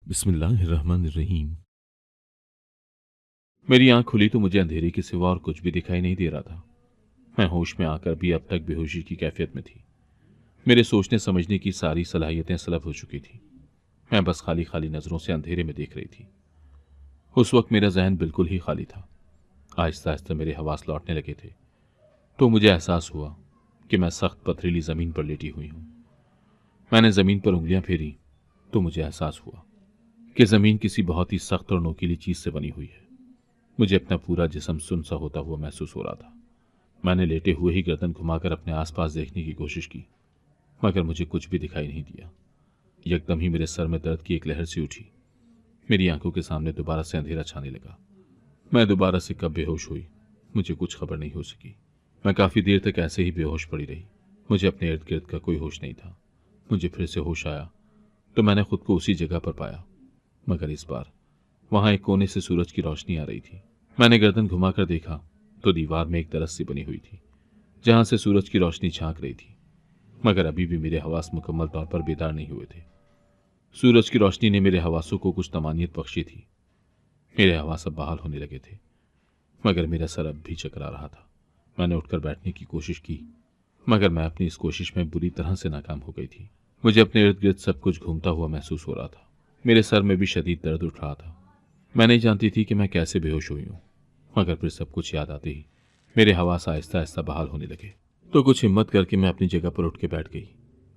बिस्मिल्लाहिर्रहमानिर्रहीम। मेरी आंख खुली तो मुझे अंधेरे के सिवा और कुछ भी दिखाई नहीं दे रहा था। मैं होश में आकर भी अब तक बेहोशी की कैफियत में थी। मेरे सोचने समझने की सारी सलाहियतें सलब हो चुकी थी। मैं बस खाली खाली नजरों से अंधेरे में देख रही थी। उस वक्त मेरा जहन बिल्कुल ही खाली था। आहिस्ता आहिस्ता मेरे हवास लौटने लगे थे तो मुझे एहसास हुआ कि मैं सख्त पथरीली जमीन पर लेटी हुई हूं। मैंने जमीन पर उंगलियां फेरी तो मुझे एहसास हुआ कि जमीन किसी बहुत ही सख्त और नोकीली चीज से बनी हुई है। मुझे अपना पूरा जिस्म सुन सा होता हुआ महसूस हो रहा था। मैंने लेटे हुए ही गर्दन घुमाकर अपने आसपास देखने की कोशिश की, मगर मुझे कुछ भी दिखाई नहीं दिया। एकदम ही मेरे सर में दर्द की एक लहर सी उठी। मेरी आंखों के सामने दोबारा से अंधेरा छाने लगा। मैं दोबारा से कब बेहोश हुई, मुझे कुछ खबर नहीं हो सकी। मैं काफी देर तक ऐसे ही बेहोश पड़ी रही। मुझे अपने इर्द गिर्द का कोई होश नहीं था। मुझे फिर से होश आया तो मैंने खुद को उसी जगह पर पाया, मगर इस बार वहां एक कोने से सूरज की रोशनी आ रही थी। मैंने गर्दन घुमाकर देखा तो दीवार में एक दरस सी बनी हुई थी जहां से सूरज की रोशनी झांक रही थी, मगर अभी भी मेरे हवास मुकम्मल तौर पर बेदार नहीं हुए थे। सूरज की रोशनी ने मेरे हवासों को कुछ तमानियत बख्शी थी। मेरे हवास अब बहाल होने लगे थे, मगर मेरा सर अब भी चकरा रहा था। मैंने उठकर बैठने की कोशिश की, मगर मैं अपनी इस कोशिश में बुरी तरह से नाकाम हो गई थी। मुझे अपने इर्द गिर्द सब कुछ घूमता हुआ महसूस हो रहा था। मेरे सर में भी शदीद दर्द उठ रहा था। मैं नहीं जानती थी कि मैं कैसे बेहोश हुई हूँ, मगर फिर सब कुछ याद आते ही मेरे हवास आहिस्ता आहिस्ता बहाल होने लगे। तो कुछ हिम्मत करके मैं अपनी जगह पर उठ के बैठ गई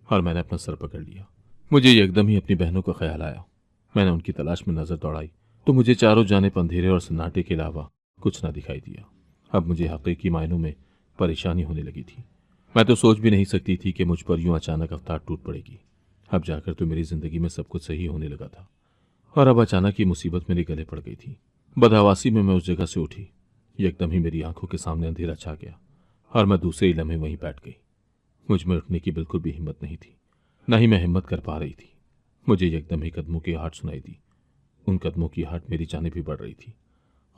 और मैंने अपना सर पकड़ लिया। मुझे एकदम ही अपनी बहनों का ख्याल आया। मैंने उनकी तलाश में नजर दौड़ाई तो मुझे चारों जानिब अंधेरे और सन्नाटे के अलावा कुछ न दिखाई दिया। अब मुझे हकीकी मायनों में परेशानी होने लगी थी। मैं तो सोच भी नहीं सकती थी कि मुझ पर यूं अचानक अवतार टूट पड़ेगी। अब जाकर तो मेरी जिंदगी में सब कुछ सही होने लगा था, और अब अचानक ये मुसीबत मेरे गले पड़ गई थी। बदहवासी में मैं उस जगह से उठी। एकदम ही मेरी आंखों के सामने अंधेरा छा गया और मैं दूसरे ही लम्हे वहीं बैठ गई। मुझ में उठने की बिल्कुल भी हिम्मत नहीं थी, न ही मैं हिम्मत कर पा रही थी। मुझे एकदम ही कदमों की आहट सुनाई दी। उन कदमों की आहट मेरी जानिब भी बढ़ रही थी।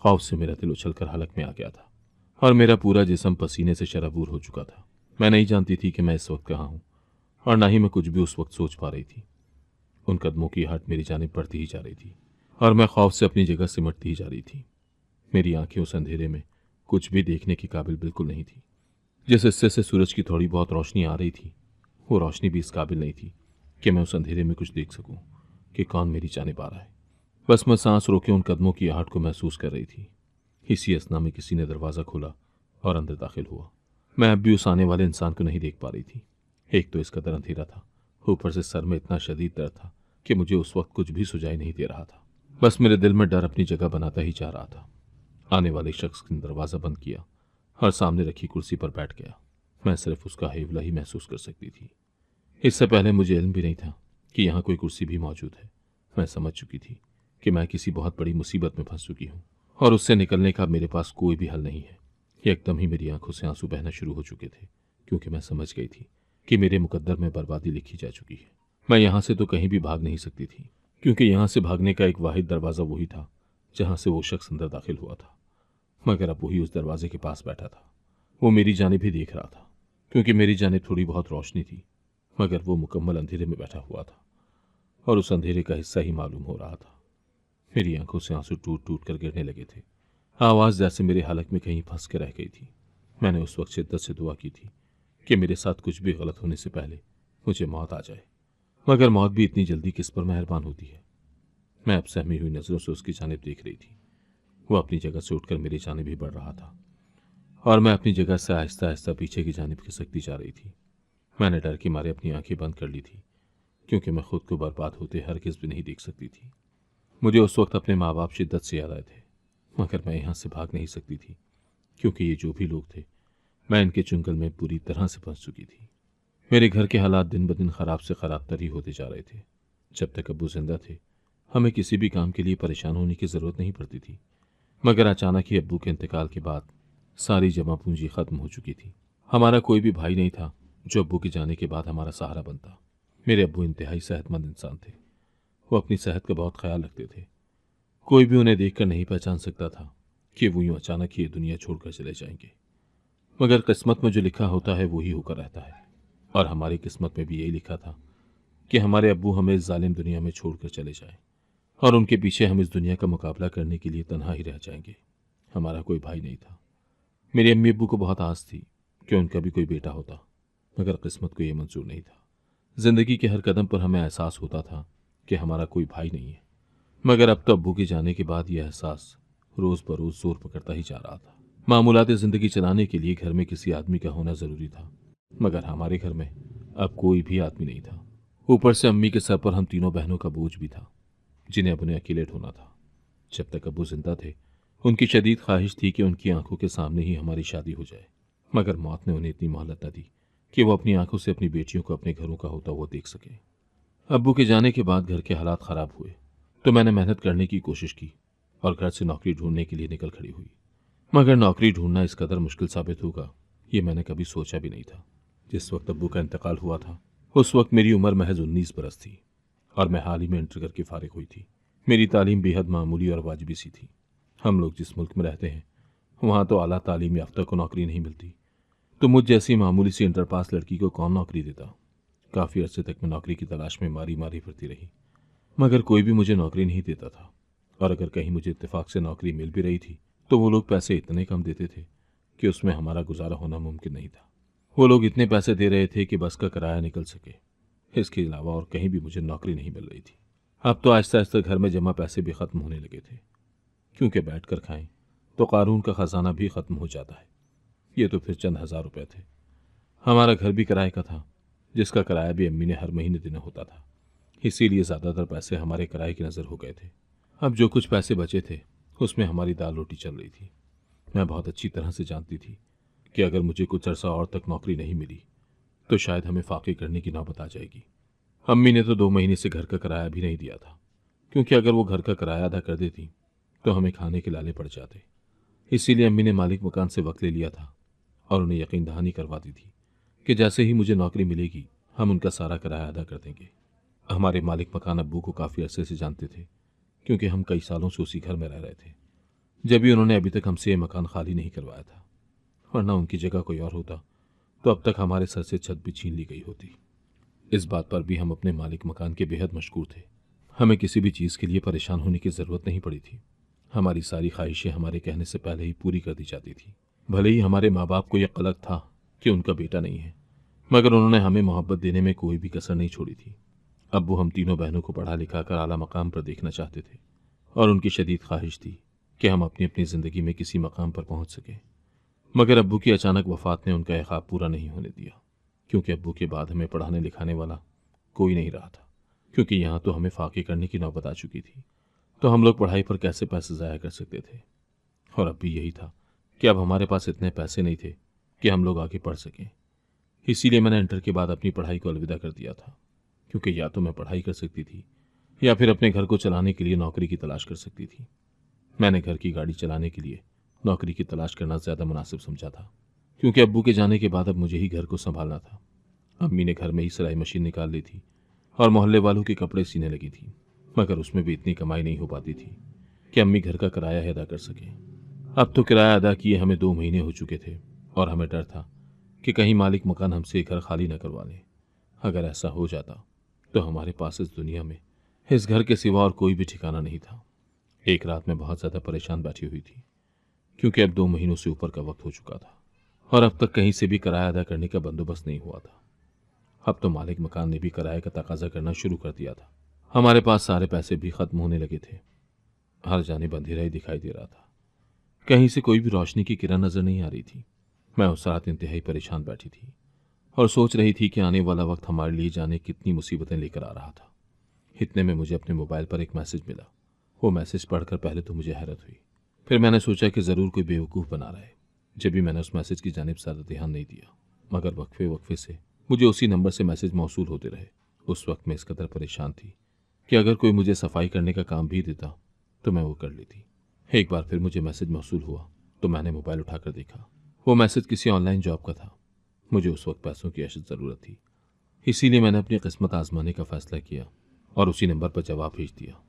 खौफ से मेरा दिल उछलकर हलक में आ गया था और मेरा पूरा जिस्म पसीने से शराबूर हो चुका था। मैं नहीं जानती थी कि मैं इस वक्त कहाँ हूँ, और न ही मैं कुछ भी उस वक्त सोच पा रही थी। उन कदमों की आहट मेरी जानिब बढ़ती ही जा रही थी और मैं खौफ से अपनी जगह सिमटती ही जा रही थी। मेरी आंखें उस अंधेरे में कुछ भी देखने के काबिल बिल्कुल नहीं थी। जिस हिस्से से सूरज की थोड़ी बहुत रोशनी आ रही थी, वो रोशनी भी इस काबिल नहीं थी कि मैं उस अंधेरे में कुछ देख सकूं कि कौन मेरी जानिब आ रहा है। बस मैं सांस रोके उन कदमों की आहट को महसूस कर रही थी। इसी असना में किसी ने दरवाज़ा खोला और अंदर दाखिल हुआ। मैं अब भी उस आने वाले इंसान को नहीं देख पा रही थी। एक तो इस कदर अंधेरा था, ऊपर से सर में इतना शदीद दर्द था कि मुझे उस वक्त कुछ भी सुझाई नहीं दे रहा था। बस मेरे दिल में डर अपनी जगह बनाता ही जा रहा था। आने वाले शख्स ने दरवाज़ा बंद किया और सामने रखी कुर्सी पर बैठ गया। मैं सिर्फ उसका हेवला ही महसूस कर सकती थी। इससे पहले मुझे इल्म भी नहीं था कि यहाँ कोई कुर्सी भी मौजूद है। मैं समझ चुकी थी कि मैं किसी बहुत बड़ी मुसीबत में फंस चुकी हूँ और उससे निकलने का मेरे पास कोई भी हल नहीं है। एकदम ही मेरी आंखों से आंसू बहना शुरू हो चुके थे, क्योंकि मैं समझ गई थी कि मेरे मुकद्दर में बर्बादी लिखी जा चुकी है। मैं यहाँ से तो कहीं भी भाग नहीं सकती थी, क्योंकि यहाँ से भागने का एक वाहिद दरवाज़ा वही था जहाँ से वो शख्स अंदर दाखिल हुआ था। मगर अब वही उस दरवाजे के पास बैठा था। वो मेरी जानिब ही देख रहा था, क्योंकि मेरी जानिब थोड़ी बहुत रोशनी थी, मगर वो मुकम्मल अंधेरे में बैठा हुआ था और उस अंधेरे का हिस्सा ही मालूम हो रहा था। मेरी आंखों से आंसू टूट टूट कर गिरने लगे थे। आवाज़ जैसे मेरे हलक में कहीं फंस के रह गई थी। मैंने उस वक्त शिद्दत से दुआ की थी कि मेरे साथ कुछ भी गलत होने से पहले मुझे मौत आ जाए, मगर मौत भी इतनी जल्दी किस पर मेहरबान होती है। मैं अब सहमी हुई नजरों से उसकी जानिब देख रही थी। वो अपनी जगह से उठकर मेरी जानिब ही बढ़ रहा था और मैं अपनी जगह से आहिस्ता आहिस्ता पीछे की जानिब खिसकती जा रही थी। मैंने डर के मारे अपनी आंखें बंद कर ली थी, क्योंकि मैं खुद को बर्बाद होते हरगिज़ भी नहीं देख सकती थी। मुझे उस वक्त अपने माँ बाप शिद्दत से याद आए थे, मगर मैं यहाँ से भाग नहीं सकती थी, क्योंकि ये जो भी लोग थे, मैं इनके चुंगल में पूरी तरह से फंस चुकी थी। मेरे घर के हालात दिन ब दिन खराब से खराब तर ही होते जा रहे थे। जब तक अब्बू जिंदा थे, हमें किसी भी काम के लिए परेशान होने की ज़रूरत नहीं पड़ती थी, मगर अचानक ही अब्बू के इंतकाल के बाद सारी जमा पूंजी खत्म हो चुकी थी। हमारा कोई भी भाई नहीं था जो अब्बू के जाने के बाद हमारा सहारा बनता। मेरे अब्बू इंतहाई सेहतमंद इंसान थे। वो अपनी सेहत का बहुत ख्याल रखते थे। कोई भी उन्हें देखकर नहीं पहचान सकता था कि वो यूं अचानक ही ये दुनिया छोड़कर चले जाएंगे। मगर किस्मत में जो लिखा होता है वो ही होकर रहता है, और हमारी किस्मत में भी यही लिखा था कि हमारे अब्बू हमें इस जालिम दुनिया में छोड़कर चले जाए। और उनके पीछे हम इस दुनिया का मुकाबला करने के लिए तन्हा ही रह जाएंगे। हमारा कोई भाई नहीं था। मेरी अम्मी अब्बू को बहुत आस थी कि उनका भी कोई बेटा होता, मगर किस्मत को यह मंजूर नहीं था। जिंदगी के हर कदम पर हमें एहसास होता था कि हमारा कोई भाई नहीं है, मगर अब तो अब्बू के जाने के बाद यह एहसास रोज बरोज जोर पकड़ता ही जा रहा था। मामूलात जिंदगी चलाने के लिए घर में किसी आदमी का होना जरूरी था, मगर हमारे घर में अब कोई भी आदमी नहीं था। ऊपर से अम्मी के सर पर हम तीनों बहनों का बोझ भी था, जिन्हें अब उन्हें अकेले ढोना था। जब तक अब्बू जिंदा थे, उनकी शदीद ख्वाहिश थी कि उनकी आंखों के सामने ही हमारी शादी हो जाए, मगर मौत ने उन्हें इतनी मोहलत न दी कि वो अपनी आंखों से अपनी बेटियों को अपने घरों का होता हुआ देख सके। अब्बू के जाने के बाद घर के हालात खराब हुए तो मैंने मेहनत करने की कोशिश की और घर से नौकरी ढूंढने के लिए निकल खड़ी हुई, मगर नौकरी ढूंढना इस कदर मुश्किल साबित होगा ये मैंने कभी सोचा भी नहीं था। जिस वक्त अब्बू का इंतकाल हुआ था उस वक्त मेरी उम्र महज 19 बरस थी और मैं हाल ही में इंटर करके फारिग हुई थी। मेरी तालीम बेहद मामूली और वाजिबी सी थी। हम लोग जिस मुल्क में रहते हैं वहाँ तो आला तालीम याफ्ता को नौकरी नहीं मिलती, तो मुझ जैसी मामूली सी इंटर पास लड़की को कौन नौकरी देता। काफ़ी अरसे तक मैं नौकरी की तलाश में मारी मारी फिरती रही, मगर कोई भी मुझे नौकरी नहीं देता था, और अगर कहीं मुझे इत्तेफाक से नौकरी मिल भी रही थी तो वो लोग पैसे इतने कम देते थे कि उसमें हमारा गुजारा होना मुमकिन नहीं था। वो लोग इतने पैसे दे रहे थे कि बस का किराया निकल सके, इसके अलावा और कहीं भी मुझे नौकरी नहीं मिल रही थी। अब तो आहिस्ता आहिस्ता घर में जमा पैसे भी ख़त्म होने लगे थे, क्योंकि बैठ कर खाएं तो कानून का ख़जाना भी ख़त्म हो जाता है। ये तो फिर चंद हज़ार रुपये थे। हमारा घर भी किराए का था, जिसका किराया भी अम्मी ने हर महीने देना होता था, इसीलिए ज़्यादातर पैसे हमारे किराए की नज़र हो गए थे। अब जो कुछ पैसे बचे थे उसमें हमारी दाल रोटी चल रही थी। मैं बहुत अच्छी तरह से जानती थी कि अगर मुझे कुछ अरसा और तक नौकरी नहीं मिली तो शायद हमें फाके करने की नौबत आ जाएगी। अम्मी ने तो 2 महीने से घर का किराया भी नहीं दिया था, क्योंकि अगर वो घर का किराया अदा कर देती तो हमें खाने के लाले पड़ जाते। इसीलिए अम्मी ने मालिक मकान से वक्त ले लिया था और उन्हें यकीन दहानी करवा दी थी कि जैसे ही मुझे नौकरी मिलेगी हम उनका सारा किराया अदा कर देंगे। हमारे मालिक मकान अब्बू को काफ़ी अरसे से जानते थे, क्योंकि हम कई सालों से उसी घर में रह रहे थे। जब भी उन्होंने अभी तक हमसे ये मकान खाली नहीं करवाया था, वरना उनकी जगह कोई और होता तो अब तक हमारे सर से छत भी छीन ली गई होती। इस बात पर भी हम अपने मालिक मकान के बेहद मशकूर थे। हमें किसी भी चीज़ के लिए परेशान होने की ज़रूरत नहीं पड़ी थी। हमारी सारी ख्वाहिशें हमारे कहने से पहले ही पूरी कर दी जाती थी। भले ही हमारे माँ बाप को यह कलक था कि उनका बेटा नहीं है, मगर उन्होंने हमें मोहब्बत देने में कोई भी कसर नहीं छोड़ी थी। अब्बू हम तीनों बहनों को पढ़ा लिखा कर आला मकाम पर देखना चाहते थे, और उनकी शदीद ख्वाहिश थी कि हम अपनी अपनी ज़िंदगी में किसी मकाम पर पहुंच सकें। मगर अब्बू की अचानक वफ़ात ने उनका यह ख्वाब पूरा नहीं होने दिया, क्योंकि अब्बू के बाद हमें पढ़ाने लिखाने वाला कोई नहीं रहा था। क्योंकि यहाँ तो हमें फाके करने की नौबत आ चुकी थी, तो हम लोग पढ़ाई पर कैसे पैसे ज़ाया कर सकते थे। और अब भी यही था कि अब हमारे पास इतने पैसे नहीं थे कि हम लोग आगे पढ़ सकें। इसीलिए मैंने इंटर के बाद अपनी पढ़ाई को अलविदा कर दिया था, क्योंकि या तो मैं पढ़ाई कर सकती थी या फिर अपने घर को चलाने के लिए नौकरी की तलाश कर सकती थी। मैंने घर की गाड़ी चलाने के लिए नौकरी की तलाश करना ज़्यादा मुनासिब समझा था, क्योंकि अब्बू के जाने के बाद अब मुझे ही घर को संभालना था। अम्मी ने घर में ही सिलाई मशीन निकाल ली थी और मोहल्ले वालों के कपड़े सीने लगी थी, मगर उसमें भी इतनी कमाई नहीं हो पाती थी कि अम्मी घर का किराया ही अदा कर सके। अब तो किराया अदा किए हमें 2 महीने हो चुके थे और हमें डर था कि कहीं मालिक मकान हमसे घर खाली न करवा ले। अगर ऐसा हो जाता तो हमारे पास इस दुनिया में इस घर के सिवा और कोई भी ठिकाना नहीं था। एक रात में बहुत ज़्यादा परेशान बैठी हुई थी, क्योंकि अब 2 महीनों से ऊपर का वक्त हो चुका था और अब तक कहीं से भी किराया अदा करने का बंदोबस्त नहीं हुआ था। अब तो मालिक मकान ने भी किराए का तकाजा करना शुरू कर दिया था। हमारे पास सारे पैसे भी खत्म होने लगे थे। हर जानिब अंधेरा ही दिखाई दे रहा था, कहीं से कोई भी रोशनी की किरण नजर नहीं आ रही थी। मैं उस रात इंतहाई परेशान बैठी थी और सोच रही थी कि आने वाला वक्त हमारे लिए जाने कितनी मुसीबतें लेकर आ रहा था। इतने में मुझे अपने मोबाइल पर एक मैसेज मिला। वो मैसेज पढ़कर पहले तो मुझे हैरत हुई, फिर मैंने सोचा कि ज़रूर कोई बेवकूफ़ बना रहा है। जब भी मैंने उस मैसेज की जानिब ज़्यादा ध्यान नहीं दिया, मगर वक्फे वक्फे से मुझे उसी नंबर से मैसेज मौसूल होते रहे। उस वक्त मैं इस कदर परेशान थी कि अगर कोई मुझे सफाई करने का काम भी देता तो मैं वो कर लेती। एक बार फिर मुझे मैसेज मौसूल हुआ तो मैंने मोबाइल उठाकर देखा। वो मैसेज किसी ऑनलाइन जॉब का था। मुझे उस वक्त पैसों की अशद ज़रूरत थी, इसीलिए मैंने अपनी किस्मत आजमाने का फ़ैसला किया और उसी नंबर पर जवाब भेज दिया।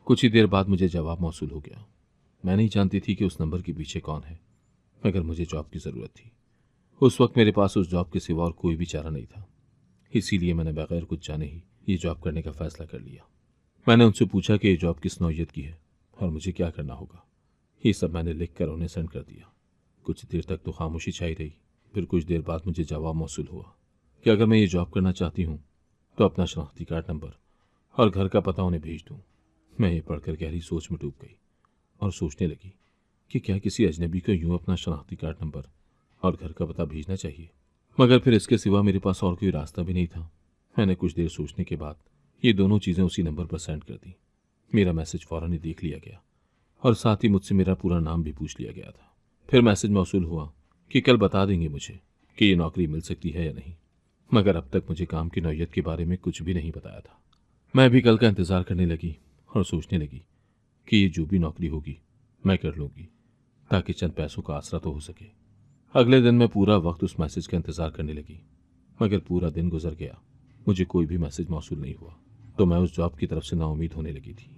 कुछ ही देर बाद मुझे जवाब मौसूल हो गया। मैं नहीं जानती थी कि उस नंबर के पीछे कौन है, मगर मुझे जॉब की ज़रूरत थी। उस वक्त मेरे पास उस जॉब के सिवा और कोई भी चारा नहीं था, इसीलिए मैंने बगैर कुछ जाने ही ये जॉब करने का फ़ैसला कर लिया। मैंने उनसे पूछा कि ये जॉब किस नौइयत की है और मुझे क्या करना होगा। ये सब मैंने लिख कर उन्हें सेंड कर दिया। कुछ देर तक तो खामोशी छाई रही। फिर कुछ देर बाद मुझे जवाब मौसूल हुआ कि अगर मैं ये जॉब करना चाहती हूँ तो अपना शनाख्ती कार्ड नंबर और घर का पता उन्हें भेज दूँ। मैं ये पढ़कर गहरी सोच में डूब गई और सोचने लगी कि क्या किसी अजनबी को यूं अपना शनाख्ती कार्ड नंबर और घर का पता भेजना चाहिए। मगर फिर इसके सिवा मेरे पास और कोई रास्ता भी नहीं था। मैंने कुछ देर सोचने के बाद ये दोनों चीज़ें उसी नंबर पर सेंड कर दी। मेरा मैसेज फौरन ही देख लिया गया और साथ ही मुझसे मेरा पूरा नाम भी पूछ लिया गया था। फिर मैसेज मौसूल हुआ कि कल बता देंगे मुझे कि ये नौकरी मिल सकती है या नहीं। मगर अब तक मुझे काम की नौइयत के बारे में कुछ भी नहीं बताया था। मैं भी कल का इंतज़ार करने लगी और सोचने लगी कि ये जो भी नौकरी होगी मैं कर लूँगी, ताकि चंद पैसों का आसरा तो हो सके। अगले दिन मैं पूरा वक्त उस मैसेज का इंतज़ार करने लगी, मगर पूरा दिन गुजर गया, मुझे कोई भी मैसेज मौसूल नहीं हुआ। तो मैं उस जॉब की तरफ से नाउम्मीद होने लगी थी।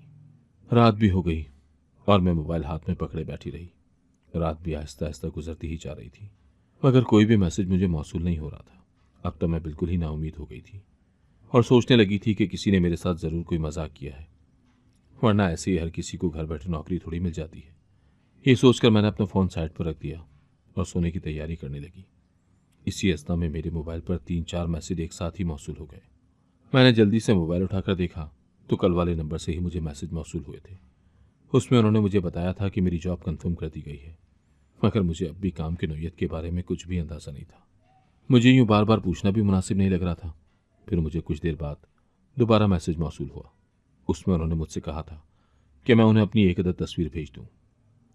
रात भी हो गई और मैं मोबाइल हाथ में पकड़े बैठी रही। रात भी आहिस्ता आहिस्ता गुजरती ही जा रही थी, मगर कोई भी मैसेज मुझे मौसूल नहीं हो रहा था। अब तो मैं बिल्कुल ही नाउम्मीद हो गई थी और सोचने लगी थी कि किसी ने मेरे साथ ज़रूर कोई मजाक किया है, वरना ऐसे ही हर किसी को घर बैठे नौकरी थोड़ी मिल जाती है। ये सोचकर मैंने अपना फ़ोन साइड पर रख दिया और सोने की तैयारी करने लगी। इसी अवस्था में मेरे मोबाइल पर 3-4 मैसेज एक साथ ही मौसूल हो गए। मैंने जल्दी से मोबाइल उठाकर देखा तो कल वाले नंबर से ही मुझे मैसेज मौसूल हुए थे। उसमें उन्होंने मुझे बताया था कि मेरी जॉब कंफर्म कर दी गई है, मगर मुझे अब भी काम की नौइयत के बारे में कुछ भी अंदाज़ा नहीं था। मुझे यूँ बार बार पूछना भी मुनासिब नहीं लग रहा था। फिर मुझे कुछ देर बाद दोबारा मैसेज मौसूल हुआ। उसमें उन्होंने मुझसे कहा था कि मैं उन्हें अपनी एक अदद तस्वीर भेज दूँ।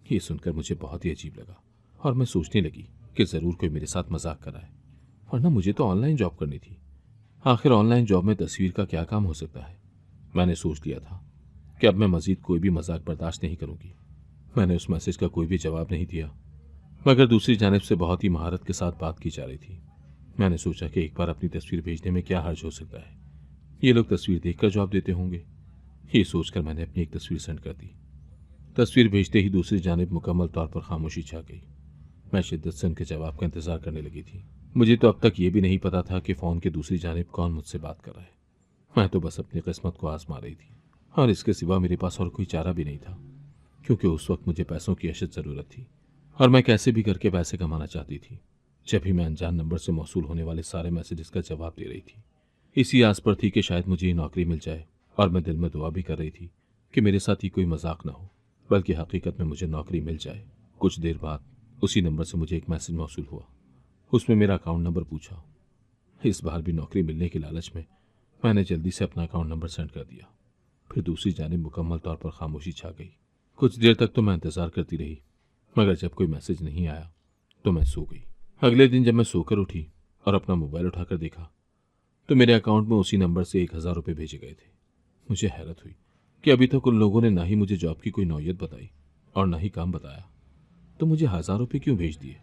ये सुनकर मुझे बहुत ही अजीब लगा और मैं सोचने लगी कि ज़रूर कोई मेरे साथ मजाक कर रहा है, वरना मुझे तो ऑनलाइन जॉब करनी थी। आखिर ऑनलाइन जॉब में तस्वीर का क्या काम हो सकता है। मैंने सोच लिया था कि अब मैं मजीद कोई भी मजाक बर्दाश्त नहीं करूंगी। मैंने उस मैसेज का कोई भी जवाब नहीं दिया, मगर दूसरी जानिब से बहुत ही महारत के साथ बात की जा रही थी। मैंने सोचा कि एक बार अपनी तस्वीर भेजने में क्या हर्ज हो सकता है, ये लोग तस्वीर देखकर जवाब देते होंगे। ये सोचकर मैंने अपनी एक तस्वीर सेंड कर दी। तस्वीर भेजते ही दूसरी जानिब मुकम्मल तौर पर खामोशी छा गई। मैं शिद्दत से उनके जवाब का इंतजार करने लगी थी। मुझे तो अब तक ये भी नहीं पता था कि फ़ोन की दूसरी जानिब कौन मुझसे बात कर रहा है। मैं तो बस अपनी किस्मत को आजमा रही थी और इसके सिवा मेरे पास और कोई चारा भी नहीं था, क्योंकि उस वक्त मुझे पैसों की अशद ज़रूरत थी और मैं कैसे भी करके पैसे कमाना चाहती थी। जब भी मैं अनजान नंबर से मौसूल होने वाले सारे मैसेजेस का जवाब दे रही थी, इसी आस पर थी कि शायद मुझे ये नौकरी मिल जाए, और मैं दिल में दुआ भी कर रही थी कि मेरे साथ ही कोई मजाक ना हो, बल्कि हकीकत में मुझे नौकरी मिल जाए। कुछ देर बाद उसी नंबर से मुझे एक मैसेज मौसूल हुआ। उसमें मेरा अकाउंट नंबर पूछा। इस बार भी नौकरी मिलने के लालच में मैंने जल्दी से अपना अकाउंट नंबर सेंड कर दिया। फिर दूसरी जानिब मुकम्मल तौर पर खामोशी छा गई। कुछ देर तक तो मैं इंतज़ार करती रही, मगर जब कोई मैसेज नहीं आया तो मैं सो गई। अगले दिन जब मैं सोकर उठी और अपना मोबाइल उठाकर देखा तो मेरे अकाउंट में उसी नंबर से 1000 रुपये भेजे गए थे। मुझे हैरत हुई कि अभी तक उन लोगों ने ना ही मुझे जॉब की कोई नौयत बताई और ना ही काम बताया, तो मुझे 1000 रुपये क्यों भेज दिए।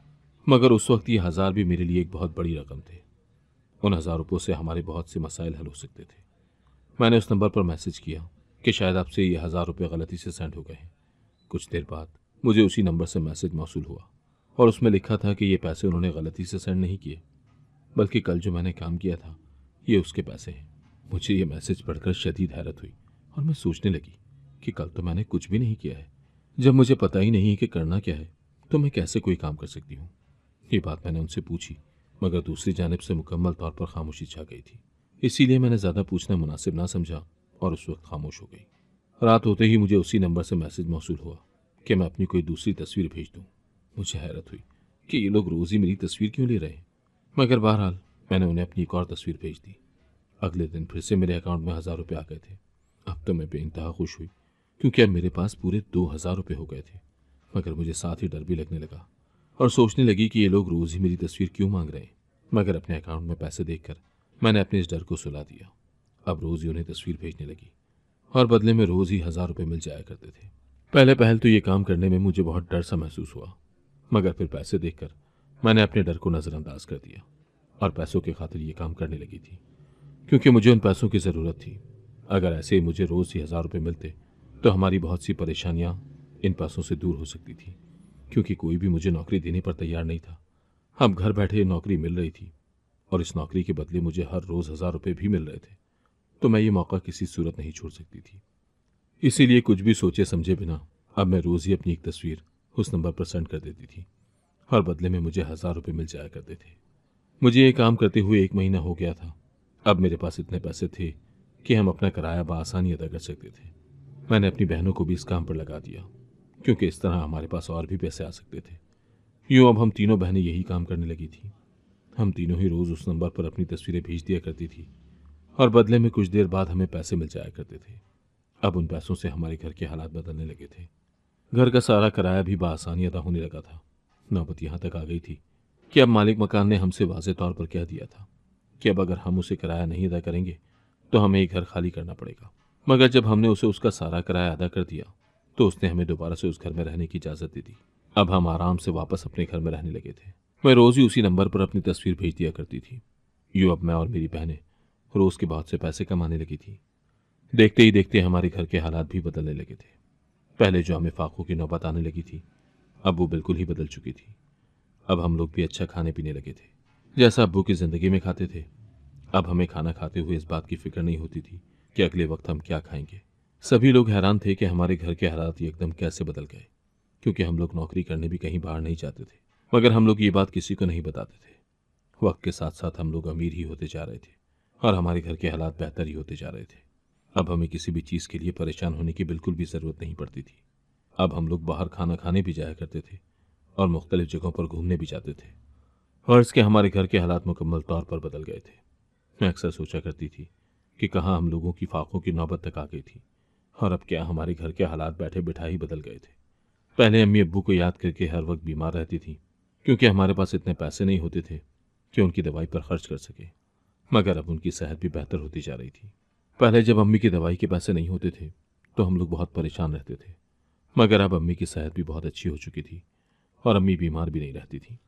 मगर उस वक्त ये 1000 भी मेरे लिए एक बहुत बड़ी रकम थे। उन 1000 रुपयों से हमारे बहुत से मसाइल हल हो सकते थे। मैंने उस नंबर पर मैसेज किया कि शायद आपसे ये 1000 रुपये गलती से सेंड हो गए हैं। कुछ देर बाद मुझे उसी नंबर से मैसेज मौसूल हुआ और उसमें लिखा था कि ये पैसे उन्होंने गलती से सेंड नहीं किए, बल्कि कल जो मैंने काम किया था ये उसके पैसे हैं। मुझे ये मैसेज पढ़कर शदीद हैरत हुई और मैं सोचने लगी कि कल तो मैंने कुछ भी नहीं किया है। जब मुझे पता ही नहीं है कि करना क्या है, तो मैं कैसे कोई काम कर सकती हूँ। ये बात मैंने उनसे पूछी, मगर दूसरी जानिब से मुकम्मल तौर पर खामोशी छा गई थी। इसीलिए मैंने ज़्यादा पूछना मुनासिब ना समझा और उस वक्त खामोश हो गई। रात होते ही मुझे उसी नंबर से मैसेज मौसूल हुआ कि मैं अपनी कोई दूसरी तस्वीर भेज दूँ। मुझे हैरत हुई कि ये लोग रोज़ ही मेरी तस्वीर क्यों ले रहे हैं, मगर बहरहाल मैंने उन्हें अपनी एक और तस्वीर भेज दी। अगले दिन फिर से मेरे अकाउंट में 1000 रुपये आ गए थे। अब तो मैं बेइंतहा खुश हुई, क्योंकि अब मेरे पास पूरे 2000 रुपये हो गए थे। मगर मुझे साथ ही डर भी लगने लगा और सोचने लगी कि ये लोग रोज़ ही मेरी तस्वीर क्यों मांग रहे हैं। मगर अपने अकाउंट में पैसे देखकर मैंने अपने इस डर को सुला दिया। अब रोज़ ही उन्हें तस्वीर भेजने लगी और बदले में रोज़ ही 1000 रुपये मिल जाया करते थे। पहले पहल तो ये काम करने में मुझे बहुत डर सा महसूस हुआ, मगर फिर पैसे देखकर मैंने अपने डर को नज़रअंदाज कर दिया और पैसों की खातिर ये काम करने लगी थी, क्योंकि मुझे उन पैसों की ज़रूरत थी। अगर ऐसे ही मुझे रोज़ ही 1000 रुपये मिलते तो हमारी बहुत सी परेशानियां इन पैसों से दूर हो सकती थी, क्योंकि कोई भी मुझे नौकरी देने पर तैयार नहीं था। अब घर बैठे नौकरी मिल रही थी और इस नौकरी के बदले मुझे हर रोज़ 1000 रुपये भी मिल रहे थे, तो मैं ये मौका किसी सूरत नहीं छोड़ सकती थी। इसीलिए कुछ भी सोचे समझे बिना अब मैं रोज ही अपनी एक तस्वीर उस नंबर पर सेंड कर देती थी और बदले में मुझे 1,000 रुपये मिल जाया करते थे। मुझे ये काम करते हुए 1 महीना हो गया था। अब मेरे पास इतने पैसे थे कि हम अपना किराया बआसानी अदा कर सकते थे। मैंने अपनी बहनों को भी इस काम पर लगा दिया, क्योंकि इस तरह हमारे पास और भी पैसे आ सकते थे। यूँ अब हम तीनों बहनें यही काम करने लगी थी। हम तीनों ही रोज उस नंबर पर अपनी तस्वीरें भेज दिया करती थी और बदले में कुछ देर बाद हमें पैसे मिल जाया करते थे। अब उन पैसों से हमारे घर के हालात बदलने लगे थे। घर का सारा किराया भी बआसानी अदा होने लगा था। नौबत यहाँ तक आ गई थी कि अब मालिक मकान ने हमसे वाज़ेह तौर पर कह दिया था कि अब अगर हम उसे किराया नहीं अदा करेंगे तो हमें ये घर खाली करना पड़ेगा। मगर जब हमने उसे उसका सारा किराया अदा कर दिया तो उसने हमें दोबारा से उस घर में रहने की इजाज़त दे दी। अब हम आराम से वापस अपने घर में रहने लगे थे। मैं रोज़ ही उसी नंबर पर अपनी तस्वीर भेज दिया करती थी। यूँ अब मैं और मेरी बहनें रोज़ के बहुत से पैसे कमाने लगी थी। देखते ही देखते हमारे घर के हालात भी बदलने लगे थे। पहले जो हमें फाकों की नौबत आने लगी थी, अब वो बिल्कुल ही बदल चुकी थी। अब हम लोग भी अच्छा खाने पीने लगे थे, जैसा अब्बू की ज़िंदगी में खाते थे। अब हमें खाना खाते हुए इस बात की फिक्र नहीं होती थी कि अगले वक्त हम क्या खाएंगे। सभी लोग हैरान थे कि हमारे घर के हालात एकदम कैसे बदल गए, क्योंकि हम लोग नौकरी करने भी कहीं बाहर नहीं जाते थे। मगर हम लोग ये बात किसी को नहीं बताते थे। वक्त के साथ साथ हम लोग अमीर ही होते जा रहे थे और हमारे घर के हालात बेहतर ही होते जा रहे थे। अब हमें किसी भी चीज़ के लिए परेशान होने की बिल्कुल भी ज़रूरत नहीं पड़ती थी। अब हम लोग बाहर खाना खाने भी जाया करते थे और मुख्तलिफ जगहों पर घूमने भी जाते थे। फर्ज के हमारे घर के हालात मुकम्मल तौर पर बदल गए थे। मैं अक्सर सोचा करती थी कि कहाँ हम लोगों की फाकों की नौबत तक आ गई थी और अब क्या हमारे घर के हालात बैठे बिठा ही बदल गए थे। पहले अम्मी अब्बू को याद करके हर वक्त बीमार रहती थी, क्योंकि हमारे पास इतने पैसे नहीं होते थे कि उनकी दवाई पर खर्च कर सके। मगर अब उनकी सेहत भी बेहतर होती जा रही थी। पहले जब अम्मी की दवाई के पैसे नहीं होते थे तो हम लोग बहुत परेशान रहते थे, मगर अब अम्मी की सेहत भी बहुत अच्छी हो चुकी थी और अम्मी बीमार भी नहीं रहती थी।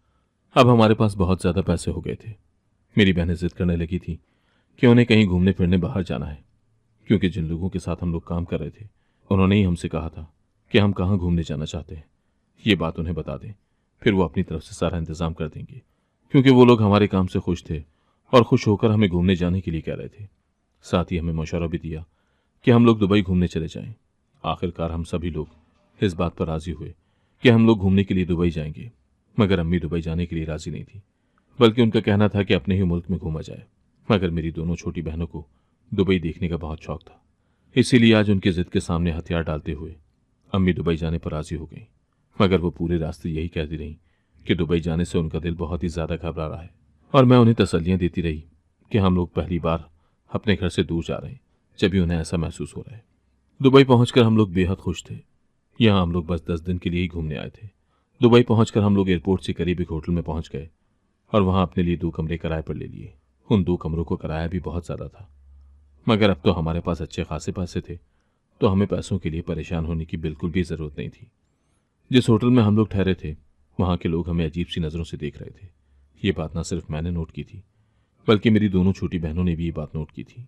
अब हमारे पास बहुत ज़्यादा पैसे हो गए थे। मेरी बहनें जिद करने लगी थी कि उन्हें कहीं घूमने फिरने बाहर जाना है, क्योंकि जिन लोगों के साथ हम लोग काम कर रहे थे उन्होंने ही हमसे कहा था कि हम कहाँ घूमने जाना चाहते हैं। ये बात उन्हें बता दें, फिर वो अपनी तरफ से सारा इंतज़ाम कर देंगे, क्योंकि वो लोग हमारे काम से खुश थे और खुश होकर हमें घूमने जाने के लिए कह रहे थे। साथ ही हमें मशवरा भी दिया कि हम लोग दुबई घूमने चले जाएं। आखिरकार हम सभी लोग इस बात पर राज़ी हुए कि हम लोग घूमने के लिए दुबई जाएंगे। मगर अम्मी दुबई जाने के लिए राज़ी नहीं थी, बल्कि उनका कहना था कि अपने ही मुल्क में घूमा जाए। मगर मेरी दोनों छोटी बहनों को दुबई देखने का बहुत शौक था, इसीलिए आज उनकी जिद के सामने हथियार डालते हुए अम्मी दुबई जाने पर राज़ी हो गई। मगर वो पूरे रास्ते यही कहती रही कि दुबई जाने से उनका दिल बहुत ही ज़्यादा घबरा रहा है, और मैं उन्हें तसल्लियाँ देती रही कि हम लोग पहली बार अपने घर से दूर जा रहे हैं, जब भी उन्हें ऐसा महसूस हो रहा है। दुबई पहुंचकर हम लोग बेहद खुश थे। यहाँ हम लोग बस 10 दिन के लिए ही घूमने आए थे। दुबई पहुंचकर हम लोग एयरपोर्ट से करीब एक होटल में पहुंच गए और वहां अपने लिए 2 कमरे किराए पर ले लिए। उन 2 कमरों को किराया भी बहुत ज़्यादा था, मगर अब तो हमारे पास अच्छे खासे पैसे थे, तो हमें पैसों के लिए परेशान होने की बिल्कुल भी ज़रूरत नहीं थी। जिस होटल में हम लोग ठहरे थे वहाँ के लोग हमें अजीब सी नज़रों से देख रहे थे। ये बात ना सिर्फ मैंने नोट की थी, बल्कि मेरी दोनों छोटी बहनों ने भी ये बात नोट की थी।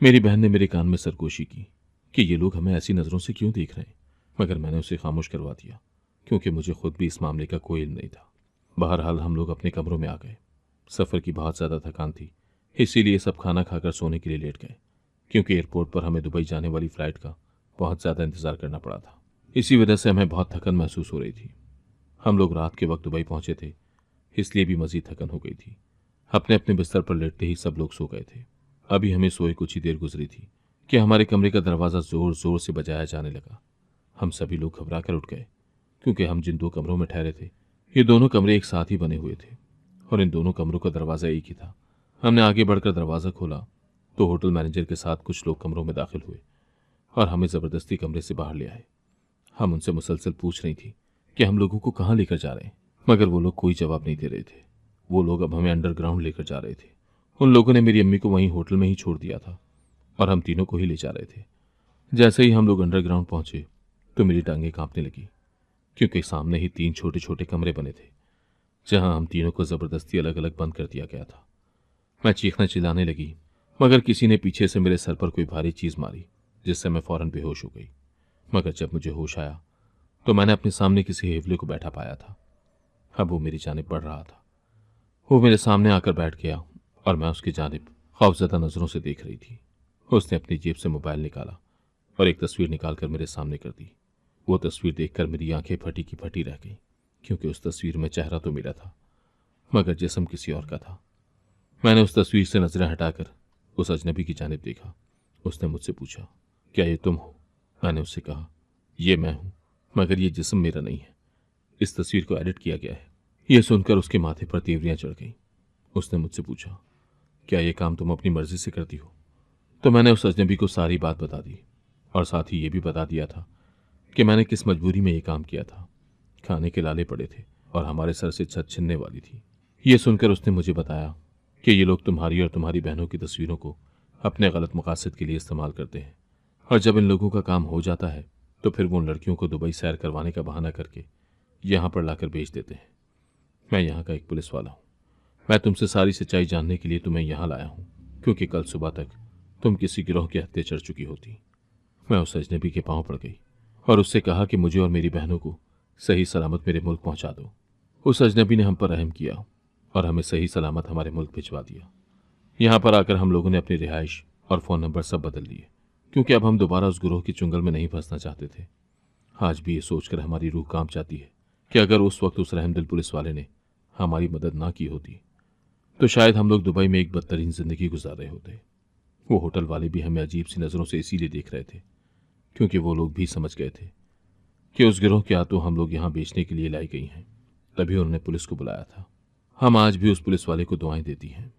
मेरी बहन ने मेरे कान में सरगोशी की कि ये लोग हमें ऐसी नज़रों से क्यों देख रहे हैं, मगर मैंने उसे खामोश करवा दिया, क्योंकि मुझे खुद भी इस मामले का कोई इल्म नहीं था। बहरहाल हम लोग अपने कमरों में आ गए। सफ़र की बहुत ज़्यादा थकान थी, इसीलिए सब खाना खाकर सोने के लिए लेट गए, क्योंकि एयरपोर्ट पर हमें दुबई जाने वाली फ़्लाइट का बहुत ज़्यादा इंतज़ार करना पड़ा था। इसी वजह से हमें बहुत थकन महसूस हो रही थी। हम लोग रात के वक्त दुबई पहुंचे थे, इसलिए भी मज़ीद थकन हो गई थी। अपने अपने बिस्तर पर लेटते ही सब लोग सो गए थे। अभी हमें सोए कुछ ही देर गुजरी थी कि हमारे कमरे का दरवाज़ा ज़ोर ज़ोर से बजाया जाने लगा। हम सभी लोग घबरा कर उठ गए, क्योंकि हम जिन 2 कमरों में ठहरे थे ये दोनों कमरे एक साथ ही बने हुए थे और इन दोनों कमरों का दरवाज़ा एक ही था। हमने आगे बढ़कर दरवाज़ा खोला तो होटल मैनेजर के साथ कुछ लोग कमरों में दाखिल हुए और हमें ज़बरदस्ती कमरे से बाहर ले आए। हम उनसे मुसलसल पूछ रही थी कि हम लोगों को कहाँ लेकर जा रहे हैं, मगर वो लोग कोई जवाब नहीं दे रहे थे। वो लोग अब हमें अंडरग्राउंड लेकर जा रहे थे। उन लोगों ने मेरी अम्मी को वहीं होटल में ही छोड़ दिया था और हम तीनों को ही ले जा रहे थे। जैसे ही हम लोग अंडरग्राउंड पहुंचे तो मेरी टांगें कांपने लगी, क्योंकि सामने ही 3 छोटे छोटे कमरे बने थे जहां हम तीनों को ज़बरदस्ती अलग अलग बंद कर दिया गया था। मैं चीखना चिल्लाने लगी, मगर किसी ने पीछे से मेरे सर पर कोई भारी चीज़ मारी, जिससे मैं फौरन बेहोश हो गई। मगर जब मुझे होश आया तो मैंने अपने सामने किसी हेवले को बैठा पाया था। अब वो मेरी जानिब बढ़ रहा था। वो मेरे सामने आकर बैठ गया और मैं उसकी जानिब खौफज़दा नज़रों से देख रही थी। उसने अपनी जेब से मोबाइल निकाला और एक तस्वीर निकालकर मेरे सामने कर दी। वो तस्वीर देखकर मेरी आंखें फटी की फटी रह गईं, क्योंकि उस तस्वीर में चेहरा तो मेरा था, मगर जिस्म किसी और का था। मैंने उस तस्वीर से नजरें हटाकर उस अजनबी की जानिब देखा। उसने मुझसे पूछा, क्या ये तुम हो? मैंने उससे कहा, ये मैं हूं, मगर ये जिस्म मेरा नहीं है। इस तस्वीर को एडिट किया गया है। यह सुनकर उसके माथे पर तीवरियां चढ़ गईं। उसने मुझसे पूछा, क्या ये काम तुम अपनी मर्जी से करती हो? तो मैंने उस अजनबी को सारी बात बता दी और साथ ही ये भी बता दिया था कि मैंने किस मजबूरी में ये काम किया था। खाने के लाले पड़े थे और हमारे सर से छत छिनने वाली थी। ये सुनकर उसने मुझे बताया कि ये लोग तुम्हारी और तुम्हारी बहनों की तस्वीरों को अपने गलत मकासद के लिए इस्तेमाल करते हैं, और जब इन लोगों का काम हो जाता है तो फिर वो उन लड़कियों को दुबई सैर करवाने का बहाना करके यहाँ पर लाकर बेच देते हैं। मैं यहाँ का एक पुलिस वाला हूँ। मैं तुमसे सारी सच्चाई जानने के लिए तुम्हें यहाँ लाया हूँ, क्योंकि कल सुबह तक तुम किसी गिरोह के हत्थे चढ़ चुकी होती। मैं उस अजनबी के पांव पड़ गई और उससे कहा कि मुझे और मेरी बहनों को सही सलामत मेरे मुल्क पहुंचा दो। उस अजनबी ने हम पर रहम किया और हमें सही सलामत हमारे मुल्क भिजवा दिया। यहाँ पर आकर हम लोगों ने अपनी रिहाइश और फ़ोन नंबर सब बदल लिए, क्योंकि अब हम दोबारा उस गिरोह की चुंगल में नहीं फंसना चाहते थे। आज भी ये सोचकर हमारी रूह कांप जाती है कि अगर उस वक्त उस रहमदिल पुलिस वाले ने हमारी मदद ना की होती तो शायद हम लोग दुबई में एक बदतरीन जिंदगी गुजार रहे होते। वो होटल वाले भी हमें अजीब सी नज़रों से इसीलिए देख रहे थे क्योंकि वो लोग भी समझ गए थे कि उस गिरोह के हाथों हम लोग यहाँ बेचने के लिए लाई गई हैं। तभी उन्होंने पुलिस को बुलाया था। हम आज भी उस पुलिस वाले को दुआएं देती हैं।